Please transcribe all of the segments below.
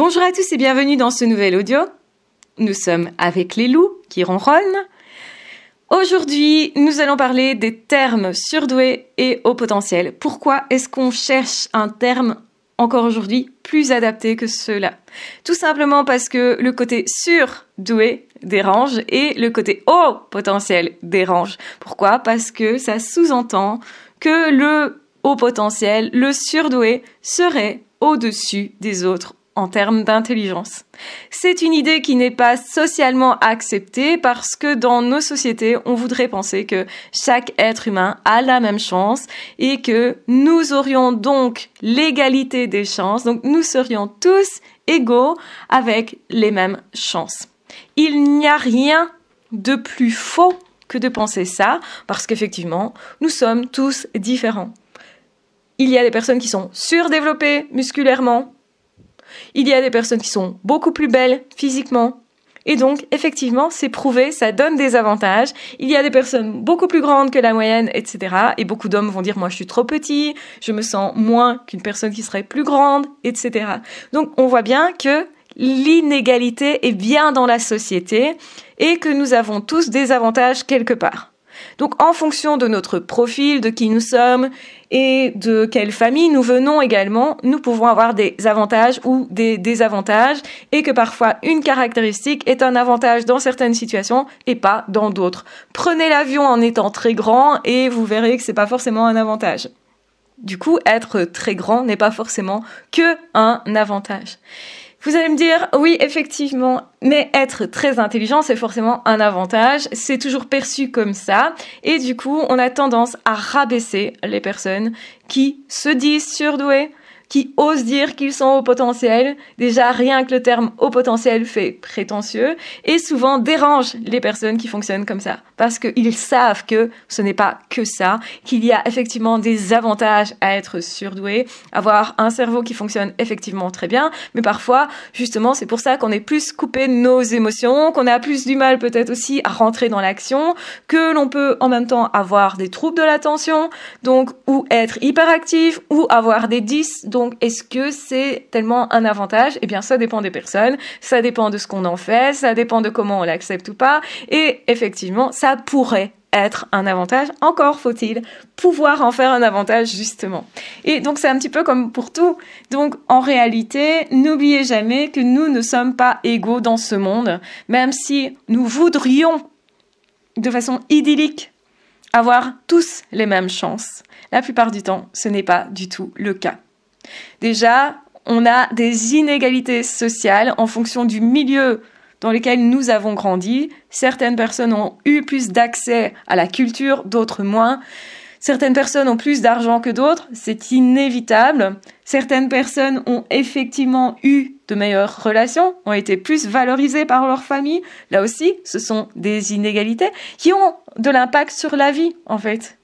Bonjour à tous et bienvenue dans ce nouvel audio. Nous sommes avec les loups qui ronronnent. Aujourd'hui, nous allons parler des termes surdoués et haut potentiel. Pourquoi est-ce qu'on cherche un terme encore aujourd'hui plus adapté que ceux-là? Tout simplement parce que le côté surdoué dérange et le côté haut potentiel dérange. Pourquoi? Parce que ça sous-entend que le haut potentiel, le surdoué, serait au-dessus des autres en termes d'intelligence. C'est une idée qui n'est pas socialement acceptée parce que dans nos sociétés, on voudrait penser que chaque être humain a la même chance et que nous aurions donc l'égalité des chances, donc nous serions tous égaux avec les mêmes chances. Il n'y a rien de plus faux que de penser ça parce qu'effectivement, nous sommes tous différents. Il y a des personnes qui sont surdéveloppées musculairement. Il y a des personnes qui sont beaucoup plus belles physiquement. Et donc, effectivement, c'est prouvé, ça donne des avantages. Il y a des personnes beaucoup plus grandes que la moyenne, etc. Et beaucoup d'hommes vont dire, moi, je suis trop petit, je me sens moins qu'une personne qui serait plus grande, etc. Donc, on voit bien que l'inégalité est bien dans la société et que nous avons tous des avantages quelque part. Donc, en fonction de notre profil, de qui nous sommes et de quelle famille nous venons également, nous pouvons avoir des avantages ou des désavantages et que parfois une caractéristique est un avantage dans certaines situations et pas dans d'autres. Prenez l'avion en étant très grand et vous verrez que c'est pas forcément un avantage. Du coup, être très grand n'est pas forcément que un avantage. Vous allez me dire, oui, effectivement, mais être très intelligent, c'est forcément un avantage. C'est toujours perçu comme ça. Et du coup, on a tendance à rabaisser les personnes qui se disent surdouées, qui osent dire qu'ils sont au potentiel. Déjà, rien que le terme haut potentiel fait prétentieux et souvent dérange les personnes qui fonctionnent comme ça. Parce qu'ils savent que ce n'est pas que ça, qu'il y a effectivement des avantages à être surdoué, avoir un cerveau qui fonctionne effectivement très bien, mais parfois, justement, c'est pour ça qu'on est plus coupé de nos émotions, qu'on a plus du mal peut-être aussi à rentrer dans l'action, que l'on peut en même temps avoir des troubles de l'attention, donc, ou être hyperactif, ou avoir des 10. Donc, est-ce que c'est tellement un avantage? Eh bien, ça dépend des personnes, ça dépend de ce qu'on en fait, ça dépend de comment on l'accepte ou pas, et effectivement, ça pourrait être un avantage, encore faut-il pouvoir en faire un avantage justement. Et donc c'est un petit peu comme pour tout. Donc en réalité, n'oubliez jamais que nous ne sommes pas égaux dans ce monde, même si nous voudrions de façon idyllique avoir tous les mêmes chances. La plupart du temps, ce n'est pas du tout le cas. Déjà, on a des inégalités sociales en fonction du milieu dans lesquels nous avons grandi. Certaines personnes ont eu plus d'accès à la culture, d'autres moins. Certaines personnes ont plus d'argent que d'autres, c'est inévitable. Certaines personnes ont effectivement eu de meilleures relations, ont été plus valorisées par leur famille. Là aussi, ce sont des inégalités qui ont de l'impact sur la vie, en fait.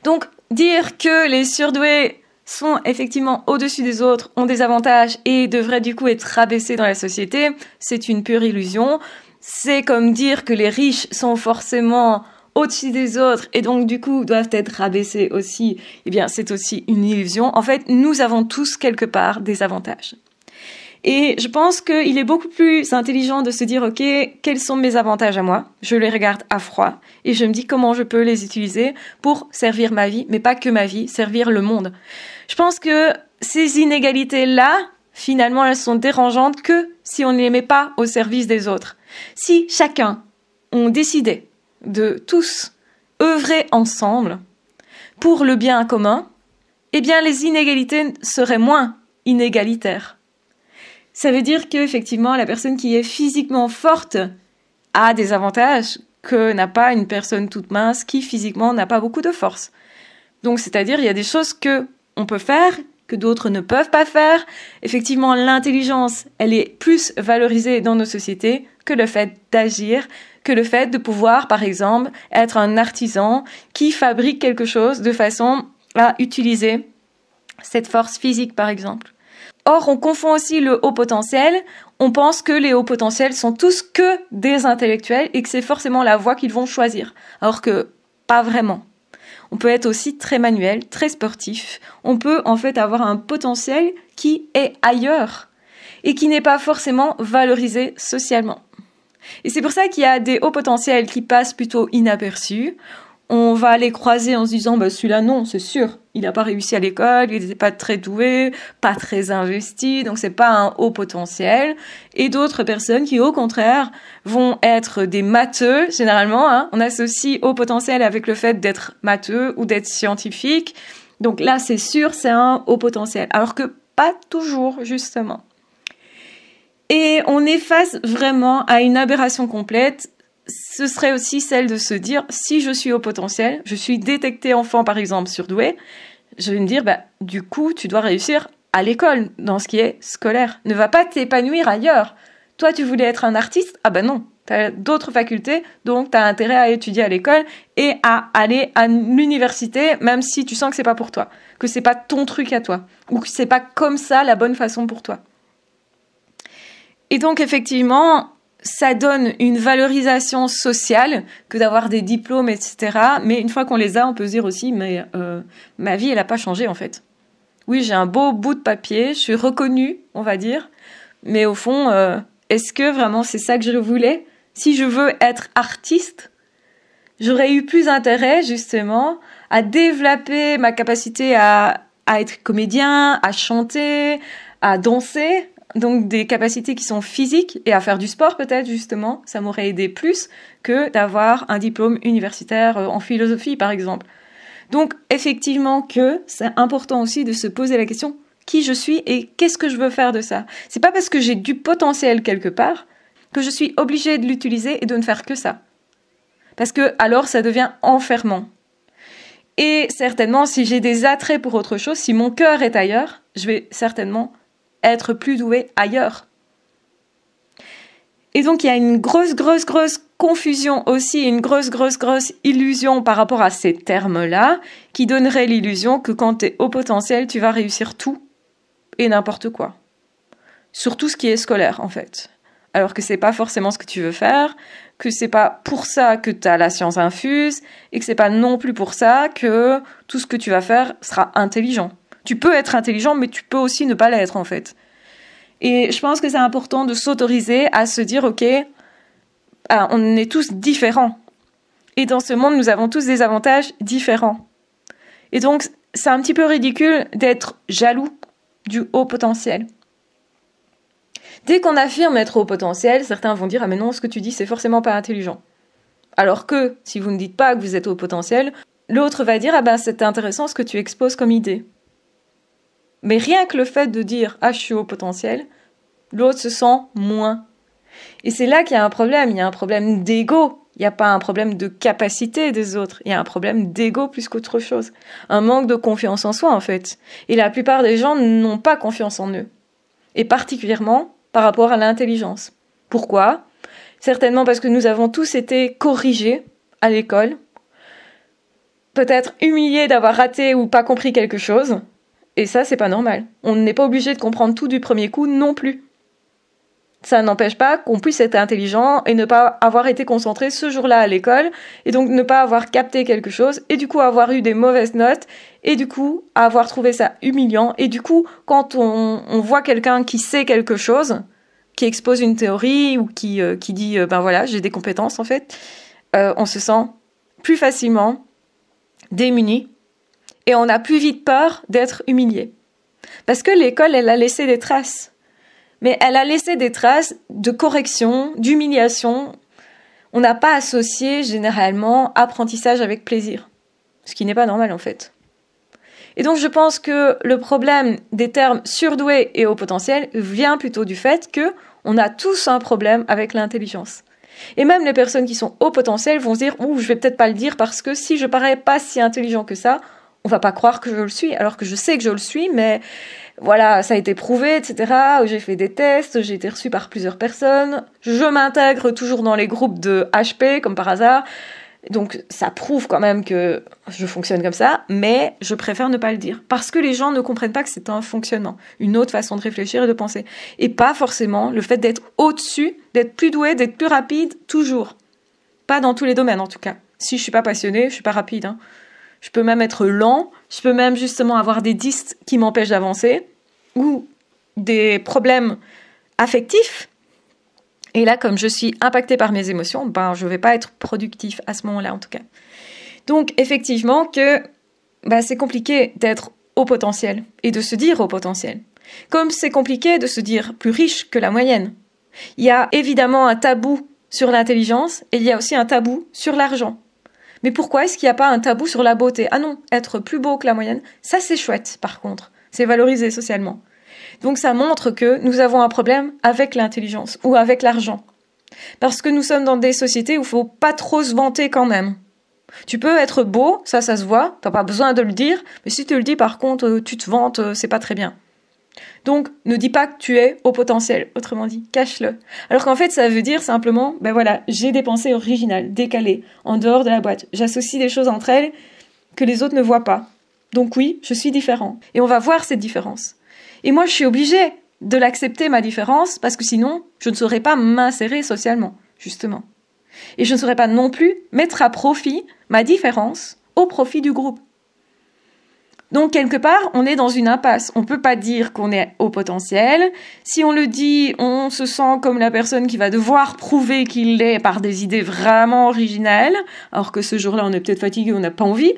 Donc, dire que les surdoués sont effectivement au-dessus des autres, ont des avantages et devraient du coup être rabaissés dans la société, c'est une pure illusion. C'est comme dire que les riches sont forcément au-dessus des autres et donc du coup doivent être rabaissés aussi. Eh bien, c'est aussi une illusion. En fait, nous avons tous quelque part des avantages. Et je pense qu'il est beaucoup plus intelligent de se dire, ok, quels sont mes avantages à moi? Je les regarde à froid et je me dis comment je peux les utiliser pour servir ma vie, mais pas que ma vie, servir le monde. Je pense que ces inégalités-là, finalement, elles sont dérangeantes que si on ne les met pas au service des autres. Si chacun, on décidait de tous œuvrer ensemble pour le bien commun, eh bien les inégalités seraient moins inégalitaires. Ça veut dire qu'effectivement, la personne qui est physiquement forte a des avantages que n'a pas une personne toute mince qui physiquement n'a pas beaucoup de force. Donc, c'est-à-dire, il y a des choses que on peut faire, que d'autres ne peuvent pas faire. Effectivement, l'intelligence, elle est plus valorisée dans nos sociétés que le fait d'agir, que le fait de pouvoir, par exemple, être un artisan qui fabrique quelque chose de façon à utiliser cette force physique, par exemple. Or, on confond aussi le haut potentiel. On pense que les hauts potentiels sont tous que des intellectuels et que c'est forcément la voie qu'ils vont choisir. Alors que pas vraiment. On peut être aussi très manuel, très sportif. On peut en fait avoir un potentiel qui est ailleurs. et qui n'est pas forcément valorisé socialement. Et c'est pour ça qu'il y a des hauts potentiels qui passent plutôt inaperçus. On va les croiser en se disant, bah, celui-là, non, c'est sûr. Il n'a pas réussi à l'école, il n'était pas très doué, pas très investi, donc c'est pas un haut potentiel. Et d'autres personnes qui, au contraire, vont être des matheux, généralement, hein. On associe haut potentiel avec le fait d'être matheux ou d'être scientifique. Donc là, c'est sûr, c'est un haut potentiel. Alors que pas toujours, justement. Et on est face vraiment à une aberration complète. Ce serait aussi celle de se dire, si je suis au potentiel, je suis détecté enfant par exemple surdoué, je vais me dire, bah, du coup, tu dois réussir à l'école, dans ce qui est scolaire. Ne va pas t'épanouir ailleurs. Toi, tu voulais être un artiste? Ah ben non, tu as d'autres facultés, donc tu as intérêt à étudier à l'école et à aller à l'université, même si tu sens que c'est pas pour toi, que c'est pas ton truc à toi, ou que c'est pas comme ça la bonne façon pour toi. Et donc, effectivement, ça donne une valorisation sociale que d'avoir des diplômes, etc. Mais une fois qu'on les a, on peut se dire aussi, mais ma vie, elle n'a pas changé, en fait. Oui, j'ai un beau bout de papier, je suis reconnue, on va dire. Mais au fond, est-ce que vraiment c'est ça que je voulais? Si je veux être artiste, j'aurais eu plus intérêt, justement, à développer ma capacité à être comédien, à chanter, à danser. Donc des capacités qui sont physiques et à faire du sport peut-être justement, ça m'aurait aidé plus que d'avoir un diplôme universitaire en philosophie par exemple. Donc effectivement que c'est important aussi de se poser la question qui je suis et qu'est-ce que je veux faire de ça. C'est pas parce que j'ai du potentiel quelque part que je suis obligée de l'utiliser et de ne faire que ça. Parce que alors ça devient enfermant. Et certainement si j'ai des attraits pour autre chose, si mon cœur est ailleurs, je vais certainement être plus doué ailleurs. Et donc, il y a une grosse confusion aussi, une grosse illusion par rapport à ces termes-là, qui donnerait l'illusion que quand tu es au potentiel, tu vas réussir tout et n'importe quoi. Surtout ce qui est scolaire, en fait. Alors que c'est pas forcément ce que tu veux faire, que c'est pas pour ça que tu as la science infuse, et que c'est pas non plus pour ça que tout ce que tu vas faire sera intelligent. Tu peux être intelligent, mais tu peux aussi ne pas l'être, en fait. Et je pense que c'est important de s'autoriser à se dire, ok, on est tous différents. Et dans ce monde, nous avons tous des avantages différents. Et donc, c'est un petit peu ridicule d'être jaloux du haut potentiel. Dès qu'on affirme être haut potentiel, certains vont dire, ah mais non, ce que tu dis, c'est forcément pas intelligent. Alors que, si vous ne dites pas que vous êtes haut potentiel, l'autre va dire, ah ben c'est intéressant ce que tu exposes comme idée. Mais rien que le fait de dire « Ah, je suis au potentiel », l'autre se sent moins. Et c'est là qu'il y a un problème. Il y a un problème d'ego. Il n'y a pas un problème de capacité des autres. Il y a un problème d'ego plus qu'autre chose. Un manque de confiance en soi, en fait. Et la plupart des gens n'ont pas confiance en eux. Et particulièrement par rapport à l'intelligence. Pourquoi? Certainement parce que nous avons tous été corrigés à l'école. Peut-être humiliés d'avoir raté ou pas compris quelque chose. Et ça, c'est pas normal. On n'est pas obligé de comprendre tout du premier coup non plus. Ça n'empêche pas qu'on puisse être intelligent et ne pas avoir été concentré ce jour-là à l'école, et donc ne pas avoir capté quelque chose, et du coup avoir eu des mauvaises notes, et du coup avoir trouvé ça humiliant. Et du coup, quand on voit quelqu'un qui sait quelque chose, qui expose une théorie, ou qui dit « ben voilà, j'ai des compétences en fait », on se sent plus facilement démuni. Et on a plus vite peur d'être humilié. Parce que l'école, elle a laissé des traces. Mais elle a laissé des traces de correction, d'humiliation. On n'a pas associé généralement apprentissage avec plaisir. Ce qui n'est pas normal en fait. Et donc je pense que le problème des termes surdoué et haut potentiel vient plutôt du fait que on a tous un problème avec l'intelligence. Et même les personnes qui sont haut potentiel vont se dire « Ouh, je vais peut-être pas le dire parce que si je parais pas si intelligent que ça, on va pas croire que je le suis, alors que je sais que je le suis, mais voilà, ça a été prouvé, etc. J'ai fait des tests, j'ai été reçue par plusieurs personnes, je m'intègre toujours dans les groupes de HP, comme par hasard, donc ça prouve quand même que je fonctionne comme ça, mais je préfère ne pas le dire, parce que les gens ne comprennent pas que c'est un fonctionnement, une autre façon de réfléchir et de penser, et pas forcément le fait d'être au-dessus, d'être plus doué, d'être plus rapide, toujours. Pas dans tous les domaines en tout cas. Si je suis pas passionnée, je suis pas rapide, hein. Je peux même être lent, je peux même justement avoir des dystes qui m'empêchent d'avancer, ou des problèmes affectif. Et là, comme je suis impactée par mes émotions, je ne vais pas être productif à ce moment-là, en tout cas. Donc, effectivement, c'est compliqué d'être au potentiel et de se dire au potentiel. Comme c'est compliqué de se dire plus riche que la moyenne. Il y a évidemment un tabou sur l'intelligence et il y a aussi un tabou sur l'argent. Mais pourquoi est-ce qu'il n'y a pas un tabou sur la beauté? Ah non, être plus beau que la moyenne, ça c'est chouette par contre. C'est valorisé socialement. Donc ça montre que nous avons un problème avec l'intelligence ou avec l'argent. Parce que nous sommes dans des sociétés où il ne faut pas trop se vanter quand même. Tu peux être beau, ça se voit, tu n'as pas besoin de le dire, mais si tu le dis par contre, tu te vantes, c'est pas très bien. Donc, ne dis pas que tu es au potentiel, autrement dit, cache-le. Alors qu'en fait, ça veut dire simplement, j'ai des pensées originales, décalées, en dehors de la boîte. J'associe des choses entre elles que les autres ne voient pas. Donc oui, je suis différent. Et on va voir cette différence. Et moi, je suis obligée de l'accepter, ma différence, parce que sinon, je ne saurais pas m'insérer socialement, justement. Et je ne saurais pas non plus mettre à profit ma différence au profit du groupe. Donc, quelque part, on est dans une impasse. On ne peut pas dire qu'on est au potentiel. Si on le dit, on se sent comme la personne qui va devoir prouver qu'il l'est par des idées vraiment originales, alors que ce jour-là, on est peut-être fatigué, on n'a pas envie.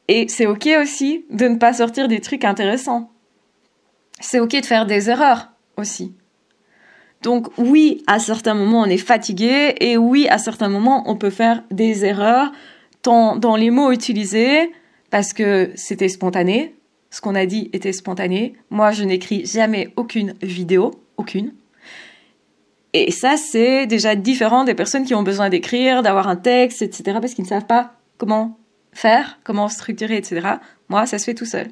Et c'est OK aussi de ne pas sortir des trucs intéressants. C'est OK de faire des erreurs aussi. Donc oui, à certains moments, on est fatigué, et oui, à certains moments, on peut faire des erreurs dans les mots utilisés, parce que c'était spontané, ce qu'on a dit était spontané. Moi, je n'écris jamais aucune vidéo, aucune. Et ça, c'est déjà différent des personnes qui ont besoin d'écrire, d'avoir un texte, etc., parce qu'ils ne savent pas comment faire, comment structurer, etc. Moi, ça se fait tout seul.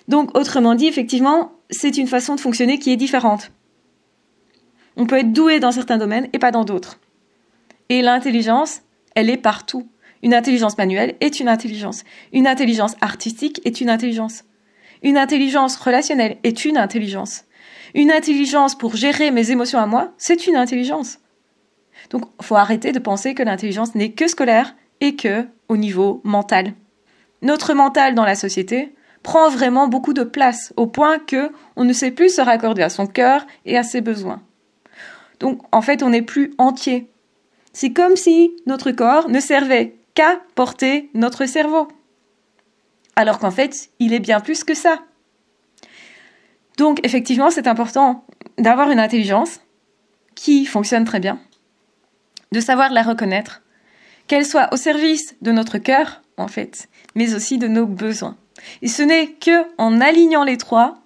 Donc, autrement dit, effectivement, c'est une façon de fonctionner qui est différente. On peut être doué dans certains domaines et pas dans d'autres. Et l'intelligence, elle est partout. Une intelligence manuelle est une intelligence. Une intelligence artistique est une intelligence. Une intelligence relationnelle est une intelligence. Une intelligence pour gérer mes émotions à moi, c'est une intelligence. Donc, il faut arrêter de penser que l'intelligence n'est que scolaire et que au niveau mental. Notre mental dans la société prend vraiment beaucoup de place, au point que on ne sait plus se raccorder à son cœur et à ses besoins. Donc, en fait, on n'est plus entier. C'est comme si notre corps ne servait qu'à porter notre cerveau. Alors qu'en fait, il est bien plus que ça. Donc, effectivement, c'est important d'avoir une intelligence qui fonctionne très bien, de savoir la reconnaître, qu'elle soit au service de notre cœur, en fait, mais aussi de nos besoins. Et ce n'est qu'en alignant les trois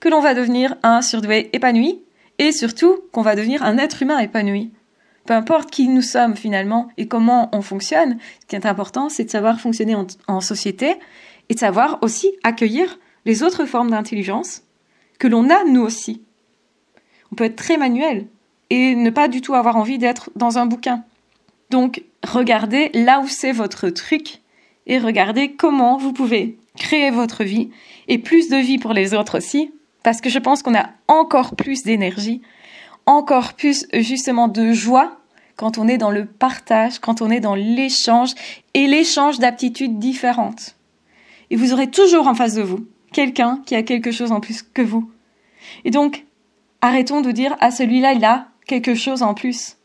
que l'on va devenir un surdoué épanoui, et surtout qu'on va devenir un être humain épanoui. Peu importe qui nous sommes finalement et comment on fonctionne, ce qui est important, c'est de savoir fonctionner en société et de savoir aussi accueillir les autres formes d'intelligence que l'on a nous aussi. On peut être très manuel et ne pas du tout avoir envie d'être dans un bouquin. Donc, regardez là où c'est votre truc et regardez comment vous pouvez créer votre vie et plus de vie pour les autres aussi, parce que je pense qu'on a encore plus d'énergie, encore plus justement de joie quand on est dans le partage, quand on est dans l'échange et l'échange d'aptitudes différentes. Et vous aurez toujours en face de vous quelqu'un qui a quelque chose en plus que vous. Et donc, arrêtons de dire « Ah, celui-là, il a quelque chose en plus ».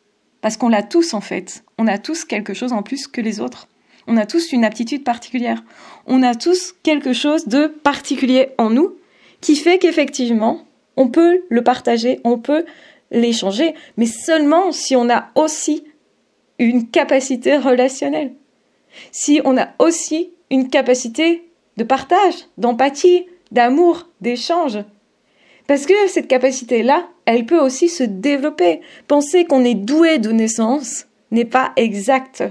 Parce qu'on l'a tous en fait. On a tous quelque chose en plus que les autres. On a tous une aptitude particulière. On a tous quelque chose de particulier en nous qui fait qu'effectivement, on peut le partager, on peut l'échanger, mais seulement si on a aussi une capacité relationnelle. Si on a aussi une capacité de partage, d'empathie, d'amour, d'échange. Parce que cette capacité-là, elle peut aussi se développer. Penser qu'on est doué de naissance n'est pas exact.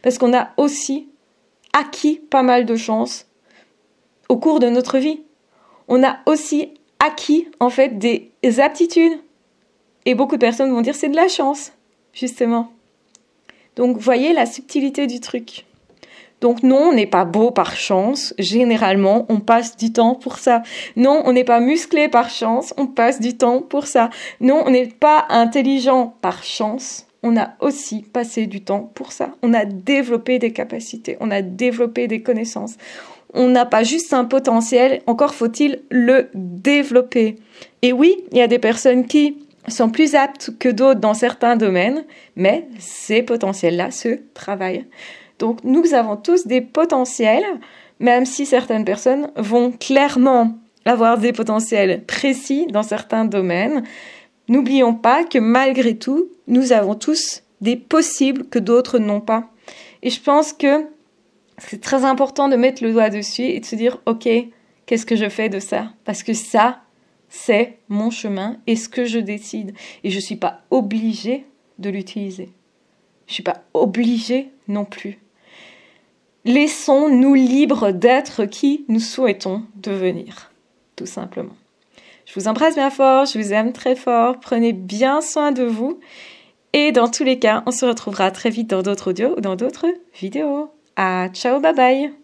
Parce qu'on a aussi acquis pas mal de chances au cours de notre vie. On a aussi acquis, en fait, des aptitudes. Et beaucoup de personnes vont dire c'est de la chance, justement. Donc, voyez la subtilité du truc. Donc non, on n'est pas beau par chance. Généralement, on passe du temps pour ça. Non, on n'est pas musclé par chance. On passe du temps pour ça. Non, on n'est pas intelligent par chance. On a aussi passé du temps pour ça. On a développé des capacités. On a développé des connaissances. on n'a pas juste un potentiel, encore faut-il le développer. Et oui, il y a des personnes qui sont plus aptes que d'autres dans certains domaines, mais ces potentiels-là se travaillent. Donc nous avons tous des potentiels, même si certaines personnes vont clairement avoir des potentiels précis dans certains domaines. N'oublions pas que malgré tout, nous avons tous des possibles que d'autres n'ont pas. Et je pense que c'est très important de mettre le doigt dessus et de se dire, ok, qu'est-ce que je fais de ça? Parce que ça, c'est mon chemin et ce que je décide. Et je ne suis pas obligée de l'utiliser. Je ne suis pas obligée non plus. Laissons-nous libres d'être qui nous souhaitons devenir, tout simplement. Je vous embrasse bien fort, je vous aime très fort, prenez bien soin de vous. Et dans tous les cas, on se retrouvera très vite dans d'autres audios ou dans d'autres vidéos. Ciao, bye bye!